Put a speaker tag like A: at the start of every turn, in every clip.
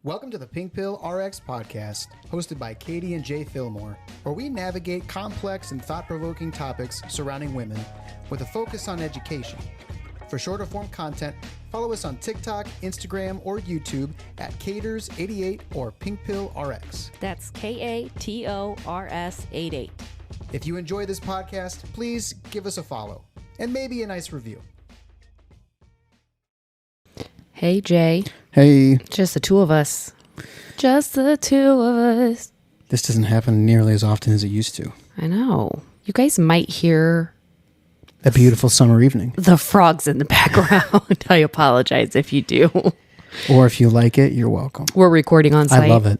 A: Welcome to the PinkpillRx podcast, hosted by Katie and Jay Fillmore, where we navigate complex and thought-provoking topics surrounding women with a focus on education. For shorter form content, follow us on TikTok, Instagram, or YouTube at Caters88 or PinkpillRx.
B: That's KATORS88.
A: If you enjoy this podcast, please give us a follow and maybe a nice review.
B: Hey, Jay.
A: Hey.
B: Just the two of us. Just the two of us.
A: This doesn't happen nearly as often as it used to.
B: I know. You guys might hear
A: A beautiful summer evening.
B: the frogs in the background. I apologize if you do.
A: Or if you like it, you're welcome.
B: We're recording on site.
A: I love it.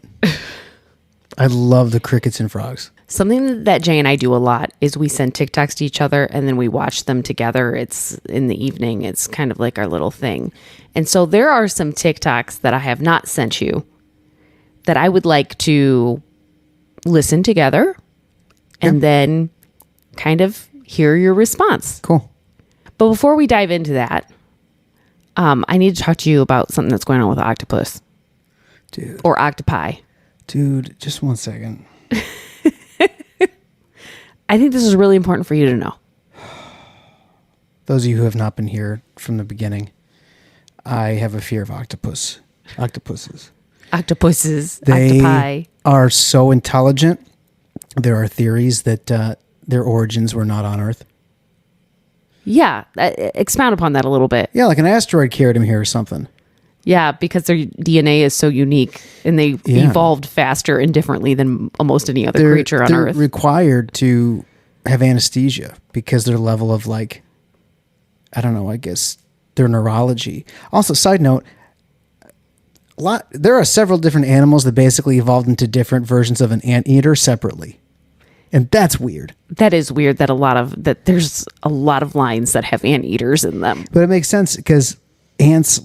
A: I love the crickets and frogs.
B: Something that Jay and I do a lot is we send TikToks to each other and then we watch them together. It's in the evening. It's kind of like our little thing. And so there are some TikToks that I have not sent you that I would like to listen together and then kind of hear your response.
A: Cool.
B: But before we dive into that, I need to talk to you about something that's going on with octopus.
A: Dude.
B: Or octopi.
A: Dude, just 1 second.
B: I think this is really important for you to know.
A: Those of you who have not been here from the beginning, I have a fear of octopuses.
B: Octopuses,
A: They
B: octopi.
A: are so intelligent. There are theories that their origins were not on Earth.
B: Yeah, expound upon that a little bit.
A: Yeah, like an asteroid carried them here or something.
B: Yeah, because their DNA is so unique and they evolved faster and differently than almost any other creature on Earth.
A: They're required to have anesthesia because their level of I guess their neurology. Also, side note, there are several different animals that basically evolved into different versions of an anteater separately. And that's weird.
B: That is weird that there's a lot of lines that have anteaters in them.
A: But it makes sense because ants,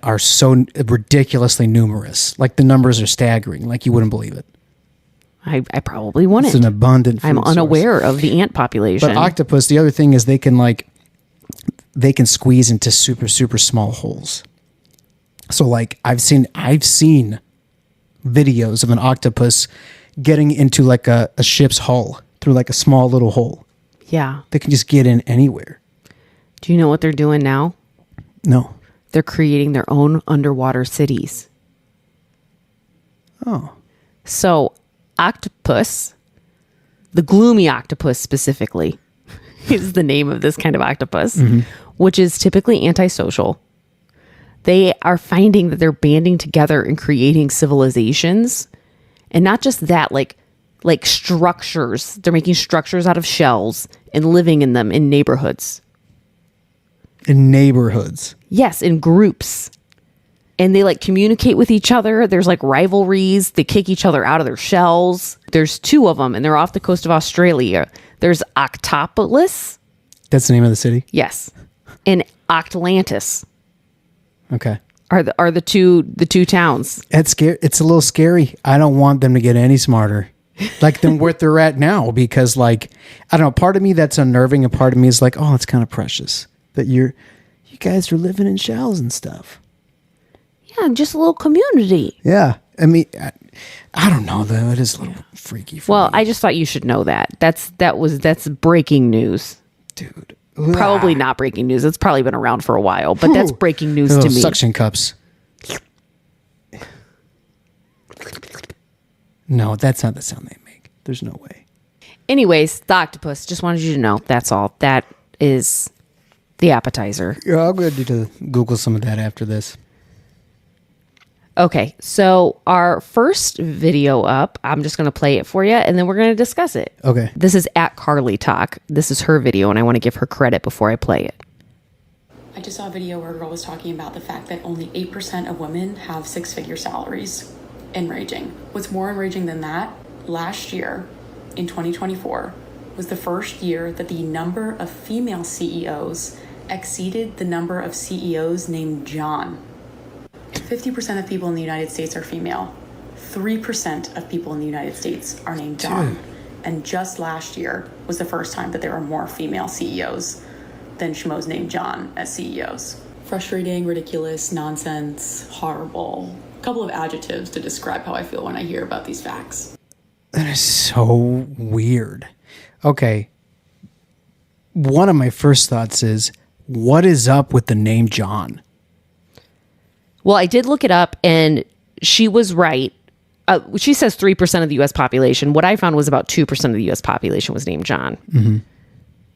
A: are so ridiculously numerous. Like, the numbers are staggering. Like, you wouldn't believe it.
B: I probably wouldn't.
A: It's an abundant food
B: I'm
A: source.
B: unaware of the ant population.
A: But octopus, the other thing is they can squeeze into super, super small holes. So, I've seen videos of an octopus getting into a ship's hull through a small little hole.
B: Yeah.
A: They can just get in anywhere.
B: Do you know what they're doing now?
A: No.
B: They're creating their own underwater cities.
A: Oh.
B: So, octopus, the gloomy octopus specifically, is the name of this kind of octopus, which is typically antisocial. They are finding that they're banding together and creating civilizations. And not just that, like structures. They're making structures out of shells and living in them in neighborhoods.
A: In neighborhoods.
B: Yes, in groups. And they communicate with each other. There's rivalries. They kick each other out of their shells. There's two of them and they're off the coast of Australia. There's Octopolis.
A: That's the name of the city?
B: Yes. And Octlantis.
A: Okay.
B: Are the two towns.
A: It's a little scary. I don't want them to get any smarter than where they're at now because I don't know, part of me that's unnerving and part of me is oh, it's kind of precious that you guys are living in shells and stuff.
B: Yeah, just a little community.
A: Yeah. I mean, I don't know though. It is a little freaky for me.
B: I just thought you should know that. That's breaking news.
A: Dude.
B: Probably not breaking news. It's probably been around for a while, but that's breaking news to me.
A: Suction cups. No, that's not the sound they make. There's no way.
B: Anyways, the octopus. Just wanted you to know. That's all. That is the appetizer.
A: Yeah, I'll go to Google some of that after this.
B: Okay, so our first video up, I'm just going to play it for you, and then we're going to discuss it.
A: Okay.
B: This is at Carly Talk. This is her video, and I want to give her credit before I play it.
C: I just saw a video where a girl was talking about the fact that only 8% of women have six-figure salaries. Enraging. What's more enraging than that, last year, in 2024, was the first year that the number of female CEOs exceeded the number of CEOs named John. 50% of people in the United States are female. 3% of people in the United States are named John. And just last year was the first time that there were more female CEOs than schmoes named John as CEOs. Frustrating, ridiculous, nonsense, horrible, couple of adjectives to describe how I feel when I hear about these facts.
A: That is so weird. Okay. One of my first thoughts is, what is up with the name John?
B: Well, I did look it up, and she was right. She says 3% of the U.S. population. What I found was about 2% of the U.S. population was named John. Mm-hmm.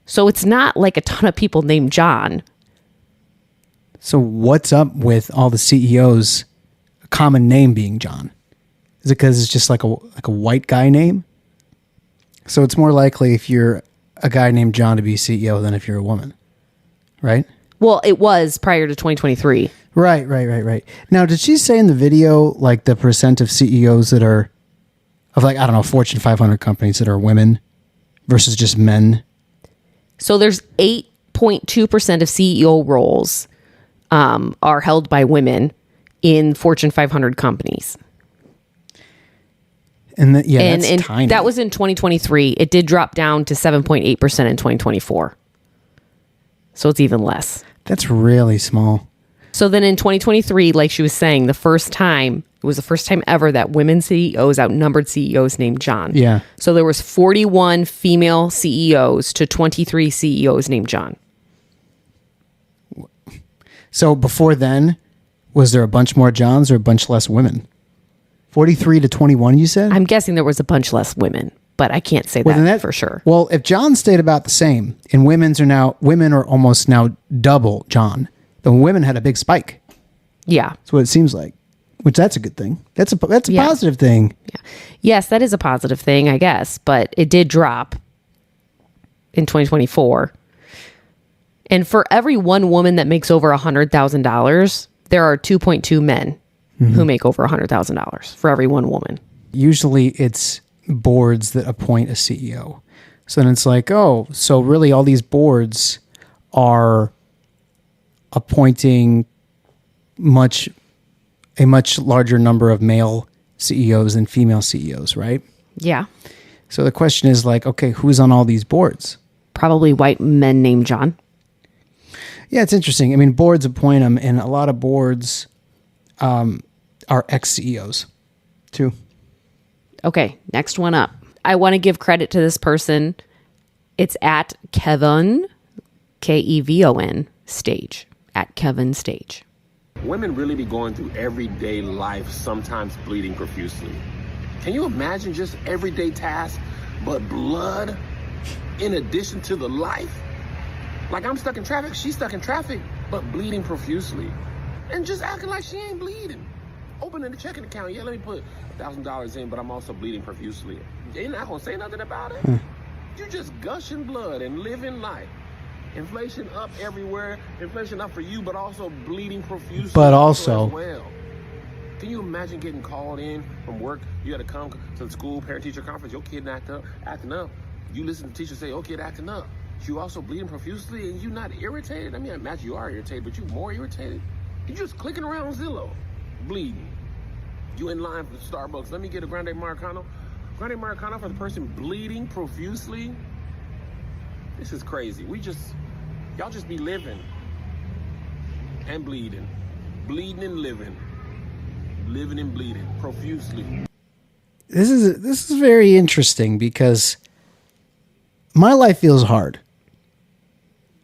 B: So it's not like a ton of people named John.
A: So what's up with all the CEOs, a common name being John? Is it because it's just like a white guy name? So it's more likely if you're a guy named John to be CEO than if you're a woman, right?
B: Well, it was prior to 2023.
A: Right. Now, did she say in the video, like the percent of CEOs that are, of like, I don't know, Fortune 500 companies that are women versus just men?
B: So there's 8.2% of CEO roles are held by women in Fortune 500 companies.
A: And that's tiny.
B: That was in 2023. It did drop down to 7.8% in 2024. So it's even less.
A: That's really small.
B: So then in 2023, like she was saying, it was the first time ever that women CEOs outnumbered CEOs named John.
A: Yeah.
B: So there was 41 female CEOs to 23 CEOs named John.
A: So before then, was there a bunch more Johns or a bunch less women? 43 to 21, you said?
B: I'm guessing there was a bunch less women, but I can't say that for sure.
A: Well, if John stayed about the same, and women are almost now double John, then women had a big spike.
B: Yeah.
A: That's what it seems like. Which that's a good thing. That's a positive thing.
B: Yeah. Yes, that is a positive thing, I guess, but it did drop in 2024. And for every one woman that makes over $100,000, there are 2.2 men who make over $100,000 for every one woman.
A: Usually it's boards that appoint a CEO. So then it's like, oh, so really all these boards are appointing a much larger number of male CEOs than female CEOs, right?
B: Yeah.
A: So the question is like, okay, who's on all these boards?
B: Probably white men named John.
A: Yeah, it's interesting. I mean, boards appoint them, and a lot of boards are ex-CEOs too.
B: Okay, next one up. I want to give credit to this person. It's at Kevin, Kevon Stage, at Kevin Stage.
D: Women really be going through everyday life, sometimes bleeding profusely. Can you imagine just everyday tasks, but blood in addition to the life? Like I'm stuck in traffic, she's stuck in traffic, but bleeding profusely. And just acting like she ain't bleeding. Opening the checking account, yeah, let me put $1,000 in, but I'm also bleeding profusely. You're not gonna say nothing about it. You just gushing blood and living life. Inflation up everywhere. Inflation up for you, but also bleeding profusely.
A: But also,
D: as well. Can you imagine getting called in from work? You got to come to the school parent-teacher conference. Your kid acting up. You listen to the teacher say, "Oh, kid acting up." You also bleeding profusely, and you not irritated. I mean, I imagine you are irritated, but you more irritated. You just clicking around Zillow, bleeding. You in line for Starbucks. Let me get a Grande Americano. Grande Americano for the person bleeding profusely. This is crazy. Y'all just be living and bleeding. Bleeding and living. Living and bleeding profusely.
A: This is very interesting because my life feels hard.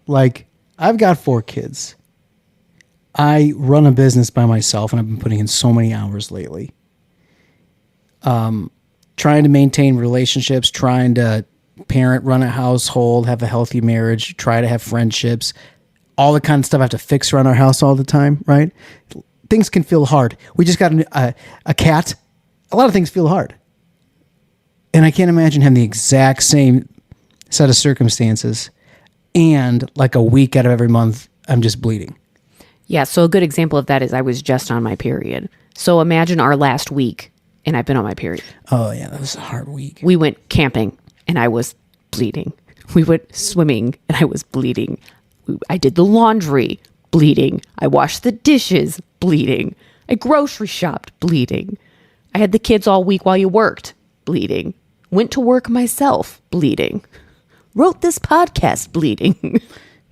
A: Like, I've got 4 kids. I run a business by myself, and I've been putting in so many hours lately. Trying to maintain relationships, trying to parent, run a household, have a healthy marriage, try to have friendships, all the kind of stuff I have to fix around our house all the time, right? Things can feel hard. We just got a cat. A lot of things feel hard. And I can't imagine having the exact same set of circumstances and like a week out of every month, I'm just bleeding.
B: Yeah, so a good example of that is I was just on my period. So imagine our last week, and I've been on my period.
A: Oh, yeah, that was a hard week.
B: We went camping, and I was bleeding. We went swimming, and I was bleeding. I did the laundry, bleeding. I washed the dishes, bleeding. I grocery shopped, bleeding. I had the kids all week while you worked, bleeding. Went to work myself, bleeding. Wrote this podcast, bleeding.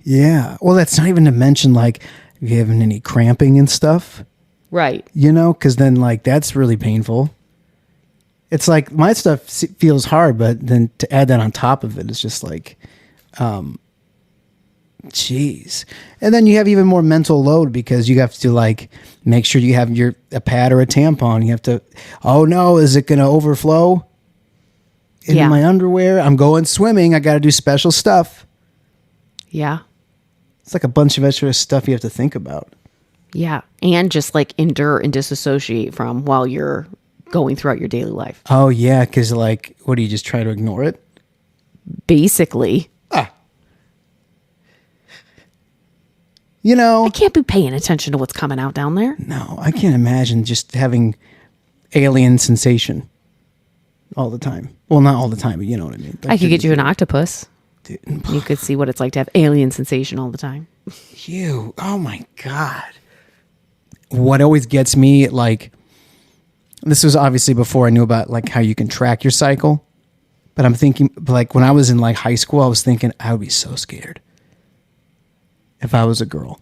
A: Yeah. Well, that's not even to mention, like, if you having any cramping and stuff.
B: Right.
A: You know, because then like that's really painful. It's like my stuff feels hard, but then to add that on top of it is just like, jeez. And then you have even more mental load because you have to like make sure you have a pad or a tampon. You have to, oh no, is it going to overflow into my underwear? I'm going swimming. I got to do special stuff.
B: Yeah.
A: It's like a bunch of extra stuff you have to think about.
B: Yeah. And just like endure and disassociate from while you're going throughout your daily life.
A: Oh yeah. Cause like, what do you just try to ignore it?
B: Basically.
A: You know,
B: I can't be paying attention to what's coming out down there.
A: No, I can't imagine just having alien sensation all the time. Well, not all the time, but you know what I mean. Like
B: I could get you an octopus.
A: Dude.
B: You could see what it's like to have alien sensation all the time.
A: Oh my God. What always gets me, like, this was obviously before I knew about like how you can track your cycle. But I'm thinking, like, when I was in like high school, I was thinking I would be so scared if I was a girl.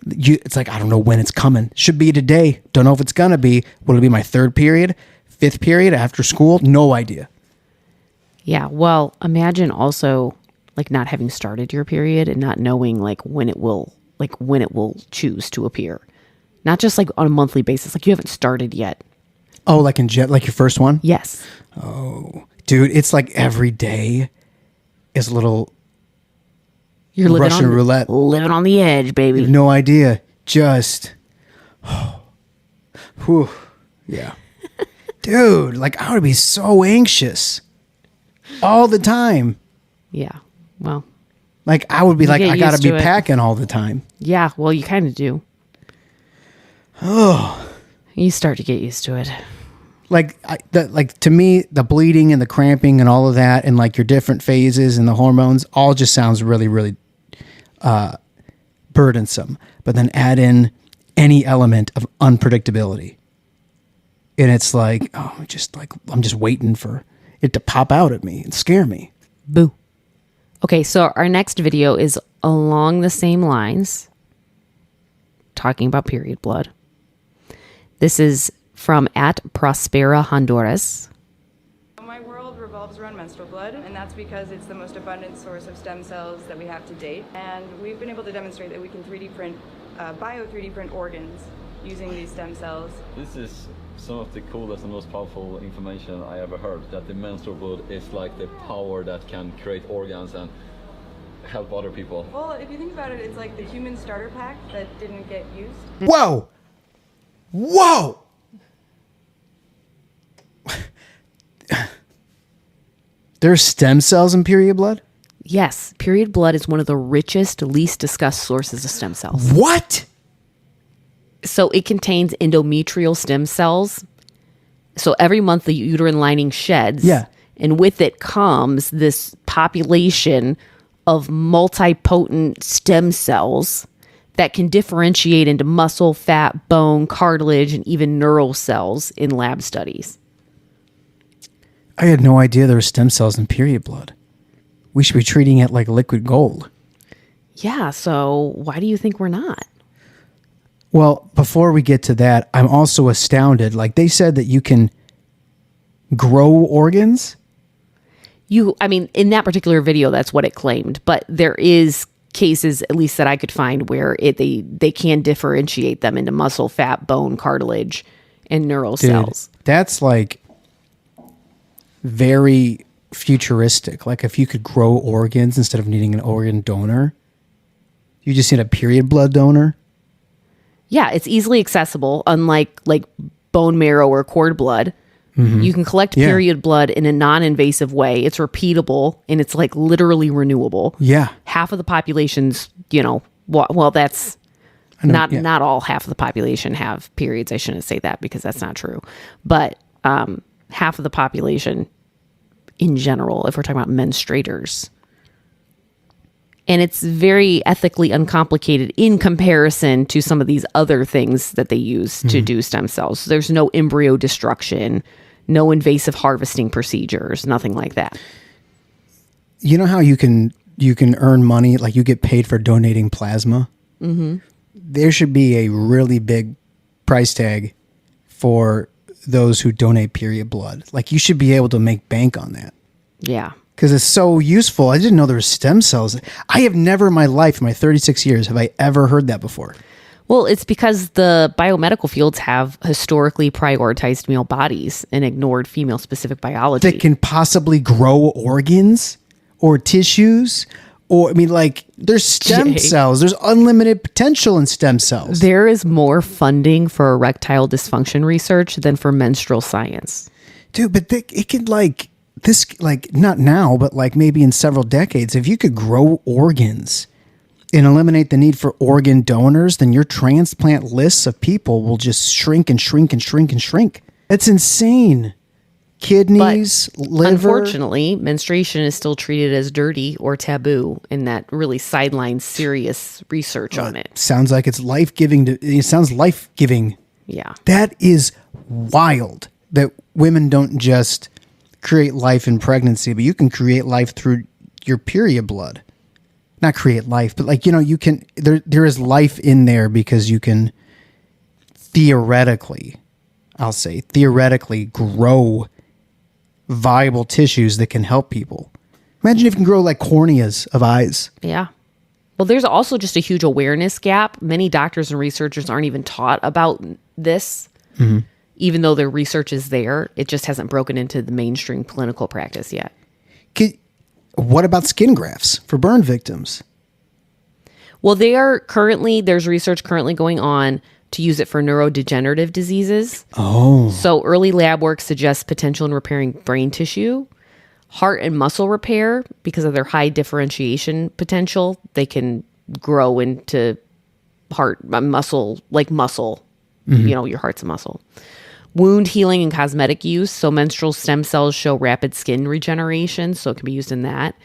A: It's like, I don't know when it's coming. Should be today. Don't know if it's going to be. Will it be my third period, fifth period after school? No idea.
B: Yeah. Well, imagine also like not having started your period and not knowing like when it will choose to appear. Not just like on a monthly basis. Like you haven't started yet.
A: Oh, like like your first one?
B: Yes.
A: Oh, dude, it's like every day is a little
B: You're living
A: Russian roulette.
B: Living on the edge, baby.
A: No idea. Just, whew, yeah. Dude, like I would be so anxious all the time.
B: Yeah. Well.
A: Like I would be like,
B: get
A: I got to
B: used
A: be
B: to it.
A: packing all the time.
B: Yeah. Well, you kind of do.
A: Oh.
B: You start to get used to it.
A: Like, like to me, the bleeding and the cramping and all of that, and like your different phases and the hormones, all just sounds really, really burdensome. But then add in any element of unpredictability, and it's like, oh, I'm just waiting for it to pop out at me and scare me.
B: Boo. Okay, so our next video is along the same lines, talking about period blood. This is from @Prospera Honduras.
E: My world revolves around menstrual blood, and that's because it's the most abundant source of stem cells that we have to date. And we've been able to demonstrate that we can 3D print, bio-3D print organs using these stem cells.
F: This is some of the coolest and most powerful information I ever heard, that the menstrual blood is like the power that can create organs and help other people.
E: Well, if you think about it, it's like the human starter pack that didn't get used.
A: Whoa! Whoa! There's stem cells in period blood?
B: Yes, period blood is one of the richest, least discussed sources of stem cells.
A: What?
B: So it contains endometrial stem cells. So every month the uterine lining sheds.
A: Yeah.
B: And with it comes this population of multipotent stem cells that can differentiate into muscle, fat, bone, cartilage, and even neural cells in lab studies.
A: I had no idea there were stem cells in period blood. We should be treating it like liquid gold.
B: Yeah, so why do you think we're not?
A: Well, before we get to that, I'm also astounded. Like they said that you can grow organs.
B: In that particular video, that's what it claimed. But there is cases, at least that I could find, where they can differentiate them into muscle, fat, bone, cartilage, and neural cells.
A: That's like very futuristic. Like if you could grow organs instead of needing an organ donor, you just need a period blood donor.
B: Yeah, it's easily accessible, unlike like bone marrow or cord blood. Mm-hmm. You can collect period blood in a non-invasive way. It's repeatable and it's like literally renewable.
A: Yeah.
B: Half of the population's, well, that's not all half of the population have periods. I shouldn't say that because that's not true. But half of the population in general, if we're talking about menstruators. And it's very ethically uncomplicated in comparison to some of these other things that they use to do stem cells. So there's no embryo destruction, no invasive harvesting procedures, nothing like that.
A: You know how you can earn money, like you get paid for donating plasma? Mm-hmm. There should be a really big price tag for those who donate period blood. Like, you should be able to make bank on that.
B: Yeah.
A: Because it's so useful. I didn't know there were stem cells. I have never in my life, in my 36 years, have I ever heard that before.
B: Well, it's because the biomedical fields have historically prioritized male bodies and ignored female-specific biology.
A: That can possibly grow organs or tissues. Or, I mean, like, there's stem cells. There's unlimited potential in stem cells.
B: There is more funding for erectile dysfunction research than for menstrual science.
A: Dude, but it could, like, this, like, not now, but, like, maybe in several decades, if you could grow organs and eliminate the need for organ donors, then your transplant lists of people will just shrink and shrink and shrink and shrink. That's insane. Kidneys, liver.
B: Unfortunately, menstruation is still treated as dirty or taboo, and that really sidelines serious research on it.
A: Sounds like it's life-giving. It sounds life-giving.
B: Yeah.
A: That is wild that women don't just create life in pregnancy, but you can create life through your period blood. Not create life, but like, you know, you can, there is life in there because you can theoretically grow viable tissues that can help people. Imagine if you can grow like corneas of eyes.
B: Yeah. Well, there's also just a huge awareness gap. Many doctors and researchers aren't even taught about this, even though their research is there. It just hasn't broken into the mainstream clinical practice yet.
A: What about skin grafts for burn victims?
B: Well, there's research currently going on to use it for neurodegenerative diseases.
A: Oh.
B: So early lab work suggests potential in repairing brain tissue, heart and muscle repair. Because of their high differentiation potential, they can grow into heart muscle, like muscle. You know, your heart's a muscle. Wound healing and cosmetic use. So menstrual stem cells show rapid skin regeneration, so it can be used in that.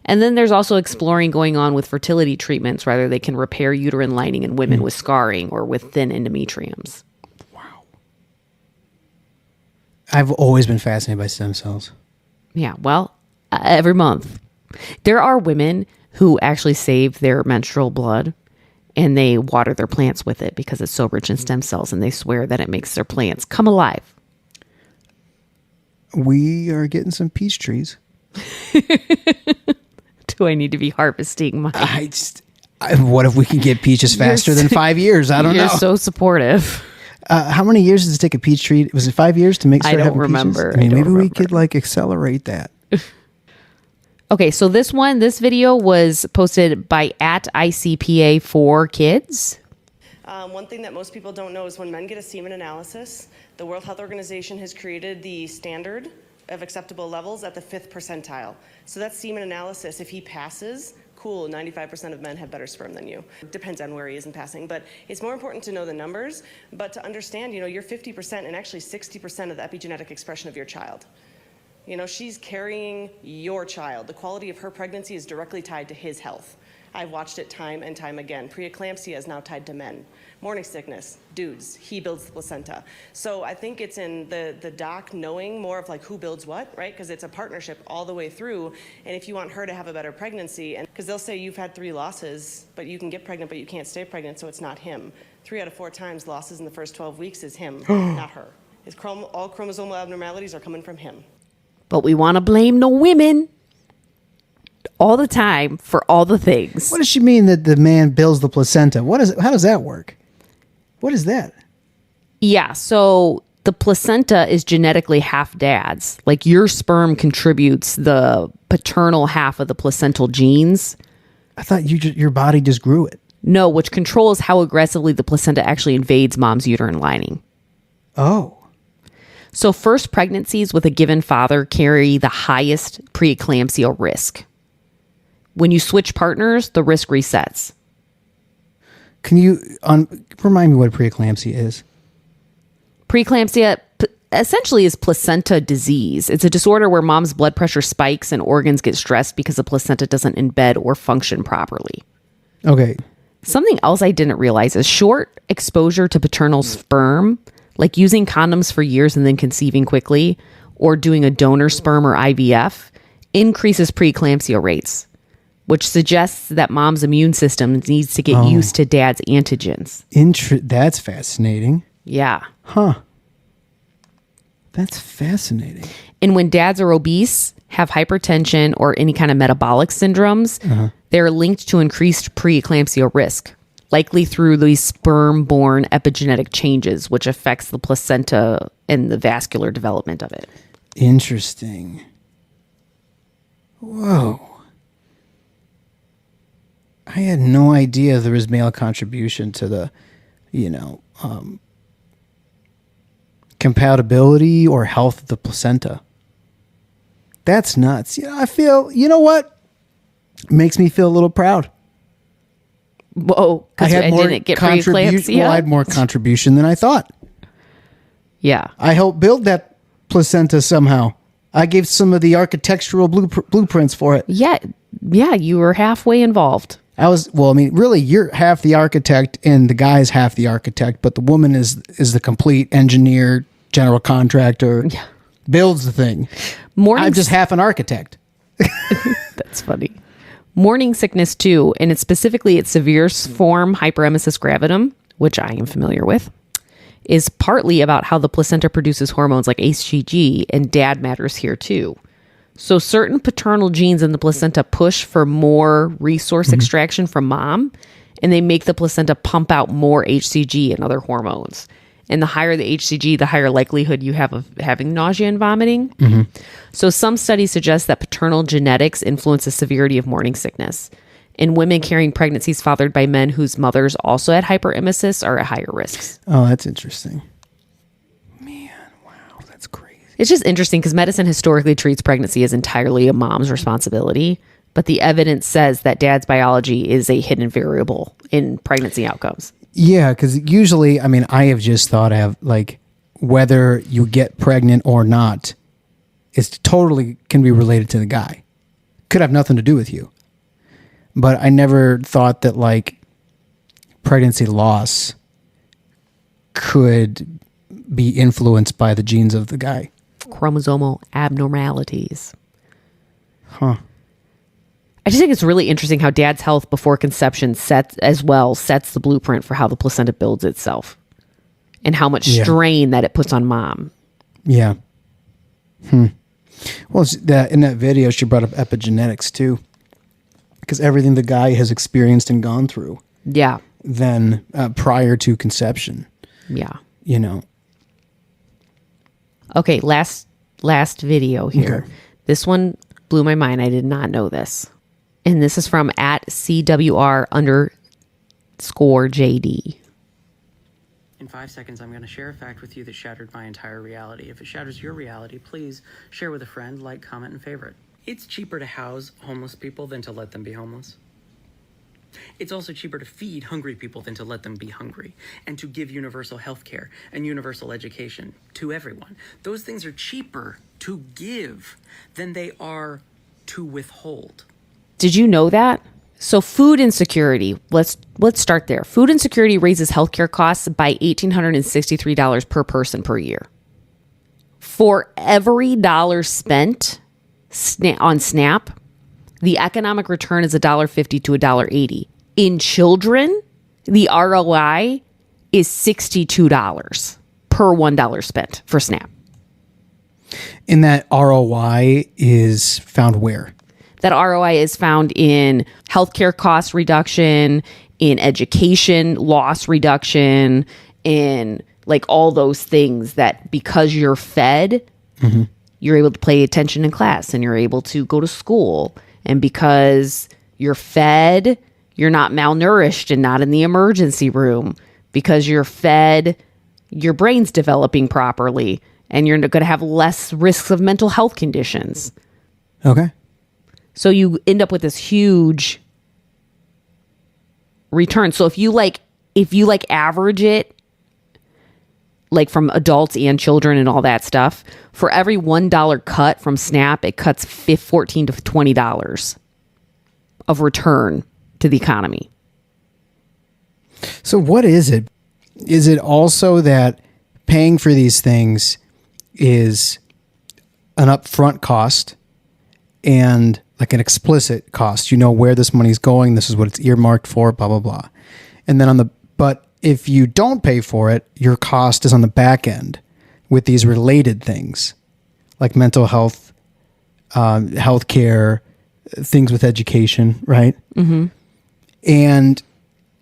B: And then there's also exploring going on with fertility treatments, whether they can repair uterine lining in women with scarring or with thin endometriums.
A: Wow. I've always been fascinated by stem cells.
B: Yeah, well, every month. There are women who actually save their menstrual blood and they water their plants with it because it's so rich in stem cells, and they swear that it makes their plants come alive.
A: We are getting some peach trees.
B: Do I need to be harvesting mine?
A: What if we can get peaches faster than 5 years? I don't know.
B: You're so supportive.
A: How many years does it take a peach tree? Was it 5 years to make?
B: I don't remember.
A: I mean, maybe we could like accelerate that.
B: Okay, so this video was posted by @ICPA for kids.
G: One thing that most people don't know is when men get a semen analysis, the World Health Organization has created the standard of acceptable levels at the 5th percentile. So that's semen analysis. If he passes, cool, 95% of men have better sperm than you. Depends on where he is in passing, but it's more important to know the numbers, but to understand, you know, you're 50% and actually 60% of the epigenetic expression of your child. You know, she's carrying your child. The quality of her pregnancy is directly tied to his health. I've watched it time and time again. Preeclampsia is now tied to men. Morning sickness, dudes, he builds the placenta. So I think it's in the doc knowing more of like who builds what, right? Because it's a partnership all the way through. And if you want her to have a better pregnancy, and because they'll say you've had 3 losses, but you can get pregnant, but you can't stay pregnant, so it's not him. 3 out of 4 times losses in the first 12 weeks is him, not her. All chromosomal abnormalities are coming from him.
B: But we want to blame the women all the time for all the things.
A: What does she mean that the man builds the placenta? How does that work? What is that?
B: Yeah, so the placenta is genetically half dad's. Like your sperm contributes the paternal half of the placental genes.
A: I thought your body just grew it.
B: No, which controls how aggressively the placenta actually invades mom's uterine lining.
A: Oh.
B: So first pregnancies with a given father carry the highest preeclampsia risk. When you switch partners, the risk resets.
A: Can you remind me what preeclampsia is?
B: Preeclampsia essentially is placenta disease. It's a disorder where mom's blood pressure spikes and organs get stressed because the placenta doesn't embed or function properly.
A: Okay.
B: Something else I didn't realize is short exposure to paternal sperm, like using condoms for years and then conceiving quickly, or doing a donor sperm or IVF, increases preeclampsia rates, which suggests that mom's immune system needs to get used to dad's antigens.
A: That's fascinating.
B: Yeah.
A: Huh. That's fascinating.
B: And when dads are obese, have hypertension, or any kind of metabolic syndromes, they're linked to increased preeclampsia risk, likely through these sperm-borne epigenetic changes, which affects the placenta and the vascular development of it.
A: Interesting. Whoa. I had no idea there was male contribution to the, compatibility or health of the placenta. That's nuts. I feel, you know what? Makes me feel a little proud.
B: Whoa, because I didn't get preeclampsia.
A: Well, I had more contribution than I thought.
B: Yeah.
A: I helped build that placenta somehow. I gave some of the architectural blueprints for it.
B: Yeah, you were halfway involved.
A: Really, you're half the architect and the guy's half the architect, but the woman is the complete engineer, general contractor, builds the thing. I'm just half an architect.
B: That's funny. Morning sickness too, and it's specifically its severe form, hyperemesis gravidum, which I am familiar with, is partly about how the placenta produces hormones like HCG, and dad matters here too. So certain paternal genes in the placenta push for more resource extraction from mom, and they make the placenta pump out more HCG and other hormones. And the higher the HCG, the higher likelihood you have of having nausea and vomiting. So some studies suggest that paternal genetics influence the severity of morning sickness. And women carrying pregnancies fathered by men whose mothers also had hyperemesis are at higher risks.
A: Oh, that's interesting. Man, wow, that's crazy.
B: It's just interesting because medicine historically treats pregnancy as entirely a mom's responsibility. But the evidence says that dad's biology is a hidden variable in pregnancy outcomes.
A: Yeah, because usually, I have just thought of whether you get pregnant or not is totally can be related to the guy. Could have nothing to do with you. But I never thought that pregnancy loss could be influenced by the genes of the guy.
B: Chromosomal abnormalities.
A: Huh.
B: I just think it's really interesting how dad's health before conception sets the blueprint for how the placenta builds itself and how much strain that it puts on mom.
A: Yeah. Well, in that video, she brought up epigenetics too, because everything the guy has experienced and gone through.
B: Yeah.
A: Then prior to conception.
B: Yeah. Okay. Last video here.
A: Okay.
B: This one blew my mind. I did not know this. And this is from @CWR_JD.
H: In 5 seconds, I'm going to share a fact with you that shattered my entire reality. If it shatters your reality, please share with a friend, like, comment, and favorite. It's cheaper to house homeless people than to let them be homeless. It's also cheaper to feed hungry people than to let them be hungry, and to give universal health care and universal education to everyone. Those things are cheaper to give than they are to withhold.
B: Did you know that? So food insecurity, let's start there. Food insecurity raises healthcare costs by $1,863 per person per year. For every dollar spent on SNAP, the economic return is $1.50 to $1.80. In children, the ROI is $62 per $1 spent for SNAP.
A: And that ROI is found where?
B: That ROI is found in healthcare cost reduction, in education loss reduction, in all those things that because you're fed, you're able to pay attention in class and you're able to go to school. And because you're fed, you're not malnourished and not in the emergency room. Because you're fed, your brain's developing properly and you're going to have less risks of mental health conditions.
A: Okay.
B: So you end up with this huge return. So if you average it from adults and children and all that stuff, for every $1 cut from SNAP, it cuts $14 to $20 of return to the economy.
A: So what is it? Is it also that paying for these things is an upfront cost and an explicit cost? You know where this money's going. This is what it's earmarked for, blah, blah, blah. And then but if you don't pay for it, your cost is on the back end with these related things like mental health, healthcare, things with education, right? Mm-hmm. And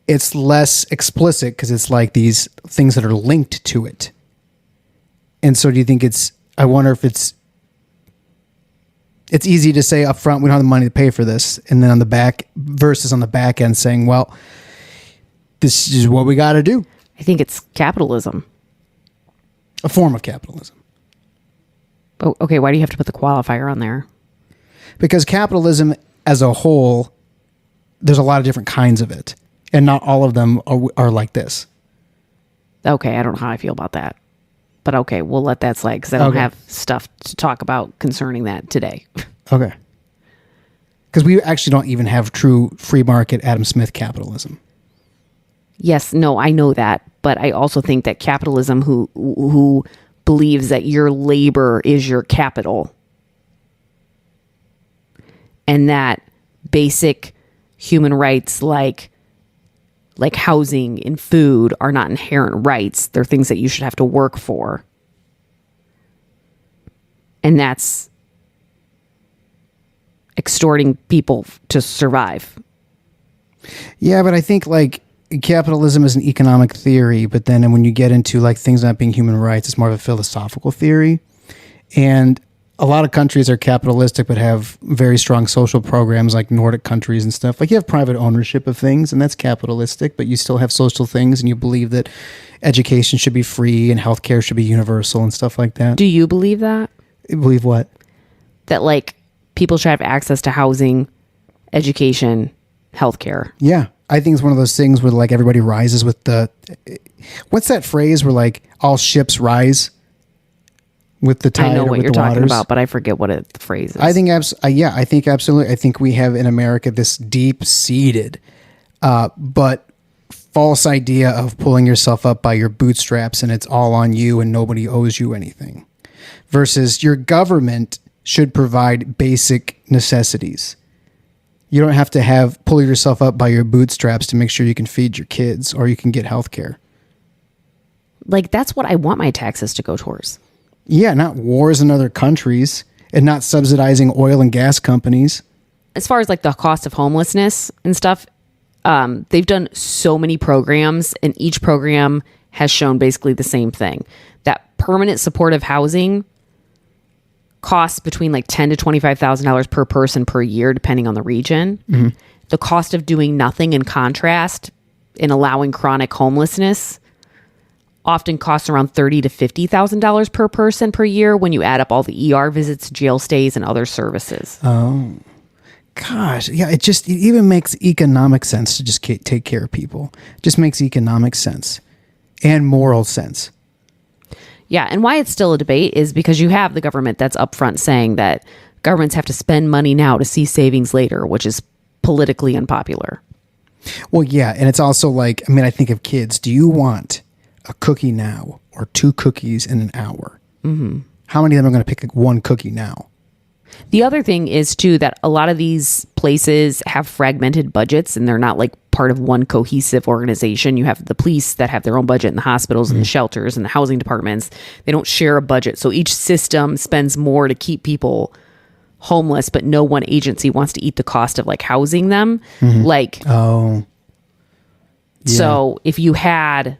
A: it's less explicit because it's like these things that are linked to it. And so do you think I wonder if it's easy to say up front, we don't have the money to pay for this. And then on the back end saying, well, this is what we got to do.
B: I think it's capitalism.
A: A form of capitalism.
B: Oh, okay. Why do you have to put the qualifier on there?
A: Because capitalism as a whole, there's a lot of different kinds of it. And not all of them are like this.
B: Okay. I don't know how I feel about that. But okay, we'll let that slide because I don't have stuff to talk about concerning that today.
A: Okay. Because we actually don't even have true free market Adam Smith capitalism.
B: Yes, no, I know that. But I also think that capitalism who believes that your labor is your capital and that basic human rights like housing and food are not inherent rights. They're things that you should have to work for. And that's extorting people to survive.
A: Yeah, but I think like capitalism is an economic theory, but then when you get into like things not being human rights, it's more of a philosophical theory. And a lot of countries are capitalistic, but have very strong social programs like Nordic countries and stuff. Like you have private ownership of things, and that's capitalistic, but you still have social things, and you believe that education should be free and healthcare should be universal and stuff like that.
B: Do you believe that?
A: Believe what?
B: That like people should have access to housing, education, healthcare.
A: Yeah. I think it's one of those things where like everybody rises with what's that phrase where like all ships rise? With the tide,
B: I know what you're
A: talking
B: waters. About, but I forget what the phrase is.
A: I think, I think absolutely. I think we have in America this deep-seated, but false idea of pulling yourself up by your bootstraps and it's all on you and nobody owes you anything. Versus your government should provide basic necessities. You don't have to pull yourself up by your bootstraps to make sure you can feed your kids or you can get health care.
B: Like that's what I want my taxes to go towards.
A: Yeah, not wars in other countries and not subsidizing oil and gas companies.
B: As far as like the cost of homelessness and stuff, they've done so many programs and each program has shown basically the same thing. That permanent supportive housing costs between like $10,000 to $25,000 per person per year, depending on the region. Mm-hmm. The cost of doing nothing in contrast in allowing chronic homelessness often costs around $30,000 to $50,000 per person per year when you add up all the ER visits, jail stays, and other services.
A: Oh, gosh. Yeah, it even makes economic sense to just take care of people. It just makes economic sense and moral sense.
B: Yeah, and why it's still a debate is because you have the government that's upfront saying that governments have to spend money now to see savings later, which is politically unpopular.
A: Well, yeah, and it's also like, I think of kids. Do you want a cookie now or 2 cookies in an hour? Mm-hmm. How many of them are going to pick one cookie now?
B: The other thing is too that a lot of these places have fragmented budgets and they're not like part of one cohesive organization. You have the police that have their own budget and the hospitals and the shelters and the housing departments. They don't share a budget. So each system spends more to keep people homeless, but no one agency wants to eat the cost of like housing them. Mm-hmm. Like,
A: oh, yeah.
B: So if you had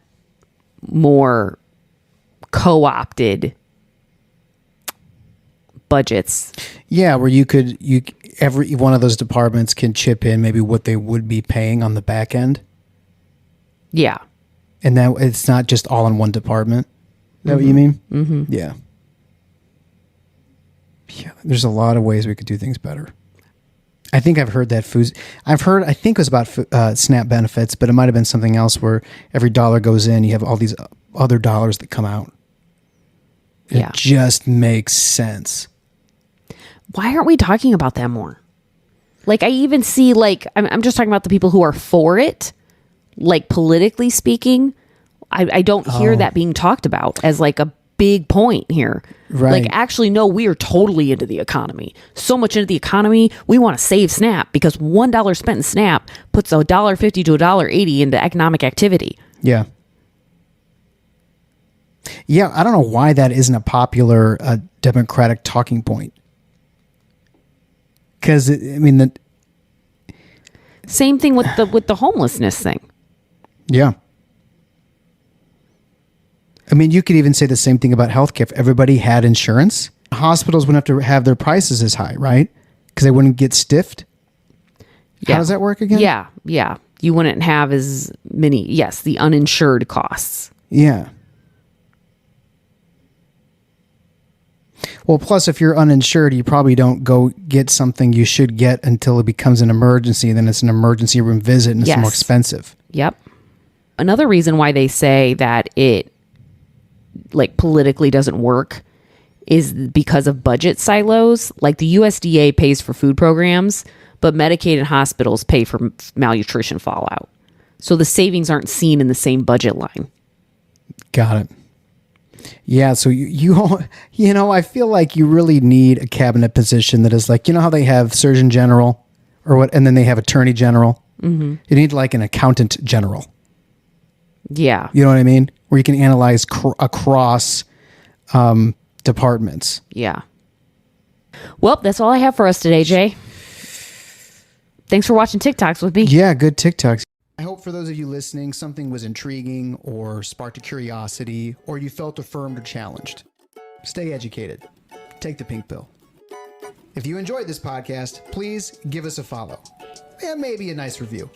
B: more co-opted budgets.
A: Yeah, where every one of those departments can chip in maybe what they would be paying on the back end.
B: Yeah.
A: And that it's not just all in one department. Is that what you mean?
B: Mm-hmm.
A: Yeah. Yeah, there's a lot of ways we could do things better. I think I've heard that I think it was about SNAP benefits, but it might have been something else where every dollar goes in, you have all these other dollars that come out. It just makes sense.
B: Why aren't we talking about that more? Like I even see like, I'm just talking about the people who are for it, like politically speaking. I don't hear that being talked about as like a big point here.
A: Right.
B: Like actually, no, we are totally into the economy. So much into the economy. We want to save SNAP because $1 spent in SNAP puts $1.50 to $1.80 into economic activity.
A: Yeah. Yeah, I don't know why that isn't a popular Democratic talking point. Because, I mean,
B: Same thing with the homelessness thing.
A: yeah. I mean, you could even say the same thing about healthcare. If everybody had insurance, hospitals wouldn't have to have their prices as high, right? Because they wouldn't get stiffed.
B: Yeah.
A: How does that work again?
B: Yeah. You wouldn't have as many, the uninsured costs.
A: Yeah. Well, plus, if you're uninsured, you probably don't go get something you should get until it becomes an emergency. And then it's an emergency room visit and it's more expensive.
B: Yep. Another reason why they say that it politically doesn't work is because of budget silos. Like the USDA pays for food programs, but Medicaid and hospitals pay for malnutrition fallout. So the savings aren't seen in the same budget line.
A: Got it. Yeah, so I feel like you really need a cabinet position that is like, how they have Surgeon General and then they have Attorney General. Mm-hmm. You need like an Accountant General.
B: Yeah.
A: You know what I mean? Where you can analyze across departments.
B: Yeah. Well, that's all I have for us today, Jay. Thanks for watching TikToks with me.
A: Yeah, good TikToks. I hope for those of you listening, something was intriguing or sparked a curiosity or you felt affirmed or challenged. Stay educated. Take the pink pill. If you enjoyed this podcast, please give us a follow and maybe a nice review.